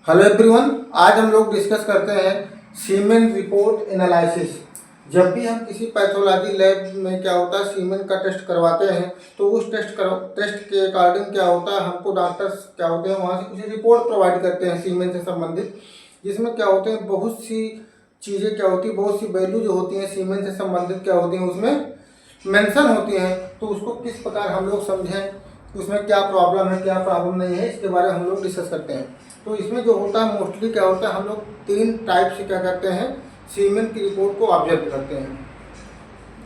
Hello everyone, आज हम लोग डिस्कस करते हैं सीमेन रिपोर्ट एनालिसिस। जब भी हम किसी पैथोलॉजी लैब में क्या होता है सीमेन का टेस्ट करवाते हैं तो उस टेस्ट के अकॉर्डिंग क्या होता है हमको डॉक्टर्स क्या होते हैं वहाँ से कुछ रिपोर्ट प्रोवाइड करते हैं सीमेन से संबंधित, जिसमें क्या होते हैं बहुत सी चीज़ें क्या होती है, बहुत सी वैल्यू जो होती हैं सीमेन से संबंधित क्या होती हैं उसमें मेंशन होती हैं। तो उसको किस प्रकार हम लोग समझें, उसमें क्या प्रॉब्लम है क्या प्रॉब्लम नहीं है, इसके बारे में हम लोग डिस्कस करते हैं। तो इसमें जो होता है मोस्टली क्या होता है हम लोग 3 टाइप से क्या करते हैं सीमेन की रिपोर्ट को ऑब्जर्व करते हैं।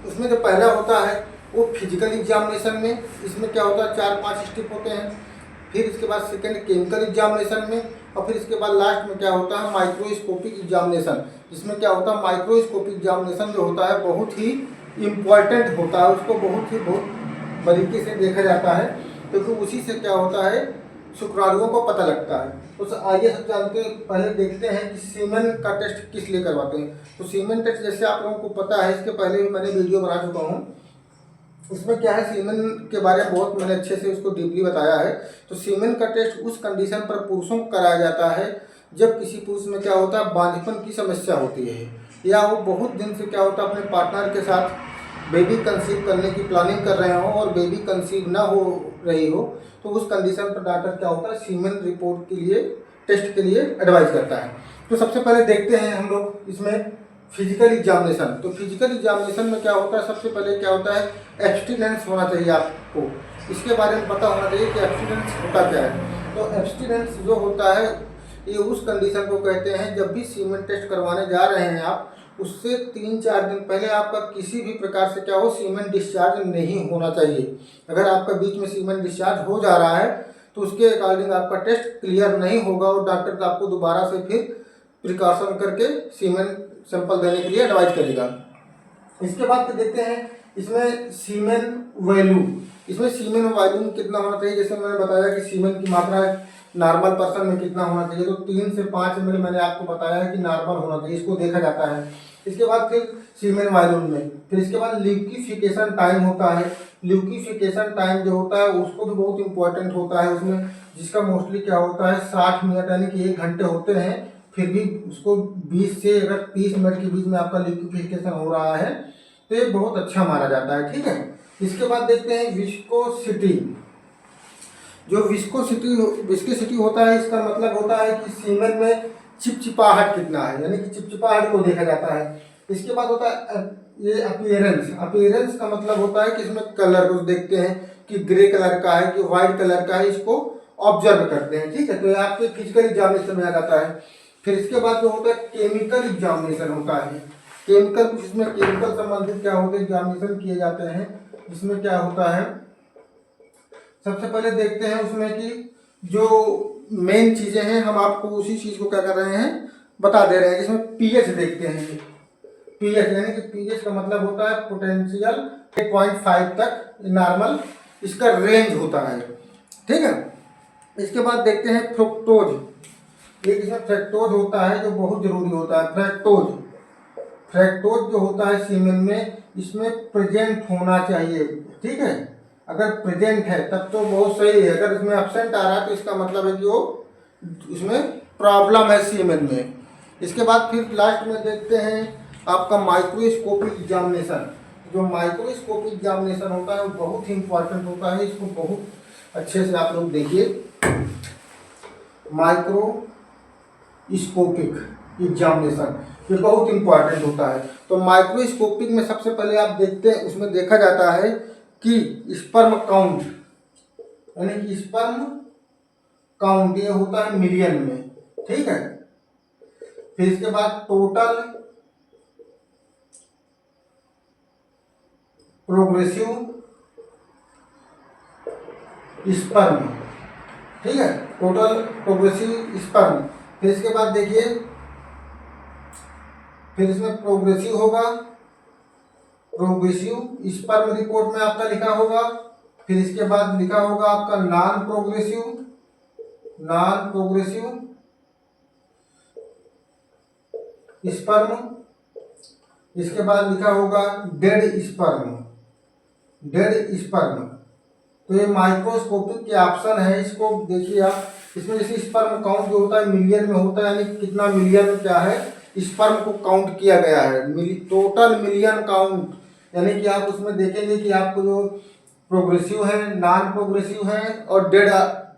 उसमें जो पहला होता है वो फिजिकल एग्जामिनेशन में, इसमें क्या होता है 4-5 स्टेप होते हैं। फिर इसके बाद सेकेंड केमिकल एग्जामिनेशन में, और फिर इसके बाद लास्ट में क्या होता है माइक्रोस्कोपिक एग्जामिनेशन, जिसमें क्या होता है माइक्रोस्कोपिक एग्जामिनेशन जो होता है बहुत ही इम्पॉर्टेंट होता है, उसको बहुत बारीकी से देखा जाता है क्योंकि उसी से क्या होता है शुक्राणुओं को पता लगता है। तो आइए सब जानते हैं, पहले देखते हैं कि सीमेन का टेस्ट किस लिए करवाते हैं। तो सीमेन टेस्ट जैसे आप लोगों को पता है, इसके पहले भी मैंने वीडियो बना चुका हूँ। इसमें क्या है सीमेन के बारे में बहुत मैंने अच्छे से उसको डीपली बताया है। तो सीमेन का टेस्ट उस कंडीशन पर पुरुषों को कराया जाता है जब किसी पुरुष में क्या होता है बांझपन की समस्या होती है, या वो बहुत दिन से क्या होता है अपने पार्टनर के साथ बेबी कंसीव करने की प्लानिंग कर रहे हो और बेबी कंसीव ना हो रही हो, तो उस कंडीशन पर डॉक्टर क्या होता है सीमेन रिपोर्ट के लिए टेस्ट के लिए एडवाइस करता है। तो सबसे पहले देखते हैं हम लोग इसमें फिजिकल एग्जामिनेशन। तो फिजिकल एग्जामिनेशन में क्या होता है, सबसे पहले क्या होता है एब्स्टिनेंस होना चाहिए आपको, इसके बारे में पता होना चाहिए कि एब्स्टिनेंस होता क्या है। तो एब्स्टिनेंस जो होता है ये उस कंडीशन को कहते हैं जब भी सीमेन टेस्ट करवाने जा रहे हैं आप, उससे 3-4 दिन पहले आपका किसी भी प्रकार से क्या हो सीमेन डिस्चार्ज नहीं होना चाहिए। अगर आपका बीच में सीमेन डिस्चार्ज हो जा रहा है तो उसके अकॉर्डिंग आपका टेस्ट क्लियर नहीं होगा और डॉक्टर आपको दोबारा से फिर प्रिकॉशन करके सीमेन सैंपल देने के लिए एडवाइस करेगा। इसके बाद तो देखते हैं इसमें सीमेन वैल्यू। इसमें सीमेन वॉल्यूम कितना होना चाहिए, जैसे मैंने बताया कि सीमेन की मात्रा नॉर्मल पर्सन में कितना होना चाहिए, तो 3 से 5 ml मैंने आपको बताया है कि नॉर्मल होना चाहिए, इसको देखा जाता है। इसके बाद फिर सीमेन वॉल्यूम में, फिर इसके बाद ल्यूकिफिकेशन टाइम होता है। ल्यूकिफिकेशन टाइम जो होता है उसको भी बहुत इंपॉर्टेंट होता है उसमें, जिसका मोस्टली क्या होता है 60 मिनट यानी कि 1 घंटे होते हैं, फिर भी उसको 20 से अगर 30 मिनट के बीच में आपका लिक्विफिकेशन हो रहा है तो ये बहुत अच्छा माना जाता है। ठीक है, इसके बाद देखते हैं विस्कोसिटी। जो विस्कोसिटी होता है इसका मतलब होता है कि सीमेन में चिपचिपाहट कितना है, यानी कि चिपचिपाहट को देखा जाता है। इसके बाद होता है ये अपीयरेंस का मतलब होता है कि इसमें कलर को देखते हैं कि ग्रे कलर का है कि व्हाइट कलर का है, इसको ऑब्जर्व करते हैं। ठीक है, तो ये आपके फिजिकल एग्जामिनेशन में आ जाता है। फिर इसके बाद जो होता है केमिकल एग्जामिनेशन होता है। केमिकल कुछ इसमें केमिकल संबंधित क्या होते हैं एग्जामिनेशन किए जाते हैं, जिसमें क्या होता है सबसे पहले देखते हैं उसमें कि जो मेन चीजें हैं हम आपको उसी चीज को क्या कर रहे हैं बता दे रहे हैं। जिसमें पीएच देखते हैं, पीएच यानी कि पीएच का मतलब होता है पोटेंशियल 8.5 तक नॉर्मल इसका रेंज होता है। ठीक है, इसके बाद देखते हैं फ्रुक्टोज। एक इसमें फ्रैक्टोज होता है जो बहुत जरूरी होता है। फ्रैक्टोज जो होता है सीमेन में इसमें प्रेजेंट होना चाहिए। ठीक है, अगर प्रेजेंट है तब तो बहुत सही है, अगर इसमें एब्सेंट आ रहा है तो इसका मतलब है कि वो इसमें प्रॉब्लम है सीमेन में। इसके बाद फिर लास्ट में देखते हैं आपका माइक्रोस्कोपिक एग्जामिनेशन। जो माइक्रोस्कोपिक एग्जामिनेशन होता है वो बहुत ही इंपॉर्टेंट होता है, इसको बहुत अच्छे से आप लोग देखिए। माइक्रोस्कोपिक एग्जामिनेशन ये बहुत इंपॉर्टेंट होता है। तो माइक्रोस्कोपिक में सबसे पहले आप देखते हैं उसमें देखा जाता है कि स्पर्म काउंट, यानी कि स्पर्म काउंट ये होता है मिलियन में। ठीक है, फिर इसके बाद टोटल प्रोग्रेसिव स्पर्म। ठीक है, टोटल प्रोग्रेसिव स्पर्म। फिर इसके बाद देखिए फिर इसमें प्रोग्रेसिव होगा, प्रोग्रेसिव स्पर्म रिपोर्ट में आपका लिखा होगा। फिर इसके बाद लिखा होगा आपका नॉन प्रोग्रेसिव स्पर्म। इसके बाद लिखा होगा डेड स्पर्म। तो ये माइक्रोस्कोपिक के ऑप्शन है, इसको देखिए आप इसमें जैसे स्पर्म काउंट जो होता है मिलियन में होता है, यानी कितना मिलियन क्या है स्पर्म को काउंट किया गया है, टोटल मिलियन काउंट। यानी कि आप उसमें देखेंगे कि आपको जो प्रोग्रेसिव है, नॉन प्रोग्रेसिव है और डेड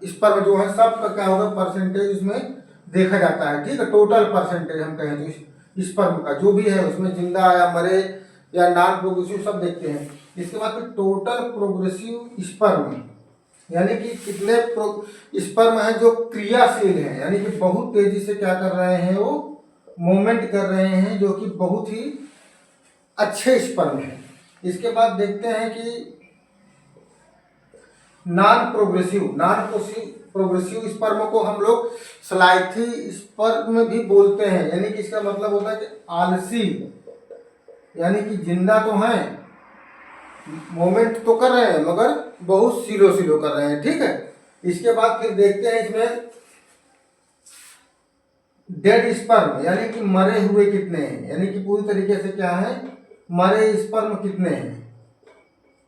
स्पर्म जो है सब का क्या होगा परसेंटेज उसमें देखा जाता है। ठीक है, टोटल परसेंटेज हम कहें तो स्पर्म का जो भी है उसमें जिंदा या मरे या नॉन प्रोग्रेसिव सब देखते हैं। इसके बाद फिर टोटल प्रोग्रेसिव स्पर्म, यानी कि कितने स्पर्म है जो क्रियाशील है, यानी कि बहुत तेजी से क्या कर रहे हैं वो मूवमेंट कर रहे हैं, जो कि बहुत ही अच्छे स्पर्म है। इसके बाद देखते हैं कि नॉन प्रोग्रेसिव स्पर्म को हम लोग स्लाइथी स्पर्म भी बोलते हैं, यानी कि इसका मतलब होता है कि आलसी, यानी कि जिंदा तो हैं, मूवमेंट तो कर रहे हैं मगर बहुत स्लो कर रहे हैं। ठीक है, इसके बाद फिर देखते हैं इसमें डेड स्पर्म, यानी कि मरे हुए कितने हैं, यानी कि पूरी तरीके से क्या है मरे स्पर्म कितने हैं।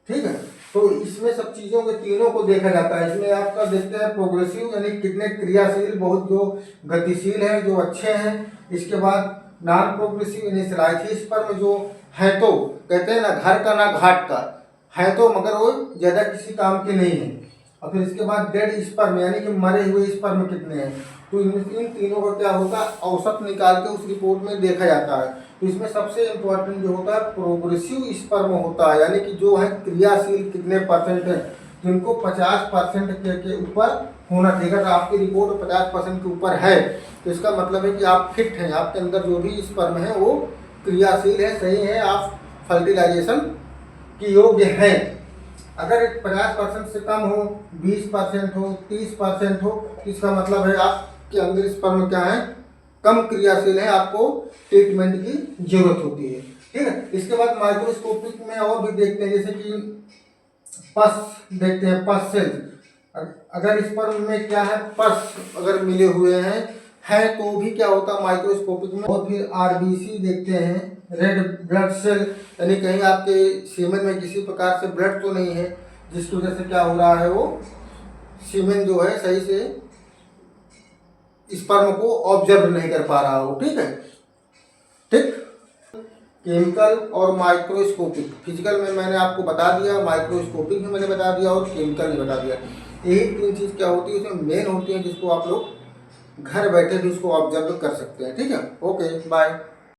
ठीक है, तो इसमें सब चीज़ों के तीनों को देखा जाता है। इसमें आपका देखते हैं प्रोग्रेसिव यानी कितने क्रियाशील, बहुत जो गतिशील है, जो अच्छे हैं। इसके बाद नॉन प्रोग्रेसिव यानी स्लाइथी स्पर्म जो है तो कहते हैं ना घर का ना घाट का है, तो मगर वो ज़्यादा किसी काम के नहीं है। और फिर इसके बाद डेड स्पर्म यानी कि मरे हुए स्पर्म कितने हैं, तो इन तीनों का क्या होता है औसत निकाल के उस रिपोर्ट में देखा जाता है। तो इसमें सबसे इम्पोर्टेंट जो होता है प्रोग्रेसिव स्पर्म होता है, यानी कि जो है क्रियाशील कितने परसेंट है, जिनको 50% के ऊपर होना चाहिए। अगर आपकी रिपोर्ट 50% के ऊपर है तो इसका मतलब है कि आप फिट हैं, आपके अंदर जो भी स्पर्म है वो क्रियाशील है, सही है, आप फर्टिलाइजेशन की योग्य हैं। अगर 50% से कम हो, 20% हो, 30% हो, तो इसका मतलब है आपके अंदर स्पर्म क्या है कम क्रियाशील है, आपको ट्रीटमेंट की जरूरत होती है। ठीक है, इसके बाद माइक्रोस्कोपिक में और भी देखते हैं, जैसे कि पस देखते हैं, पस सेल। अगर स्पर्म में क्या है पस अगर मिले हुए हैं तो भी क्या होता है माइक्रोस्कोपिक में। और फिर आरबीसी देखते हैं, रेड ब्लड सेल, यानी कहीं आपके सीमेन में किसी प्रकार से ब्लड तो नहीं है जिसकी वजह से क्या हो रहा है वो सीमेन जो है सही से स्पर्म को ऑब्जर्व नहीं कर पा रहा हो। ठीक है, ठीक। केमिकल और माइक्रोस्कोपिक, फिजिकल में मैंने आपको बता दिया, माइक्रोस्कोपिक में मैंने बता दिया और केमिकल में बता दिया। यही तीन चीज़ क्या होती है उसमें मेन होती है, जिसको आप लोग घर बैठे भी उसको ऑब्जर्व कर सकते हैं। ठीक है, ओके बाय।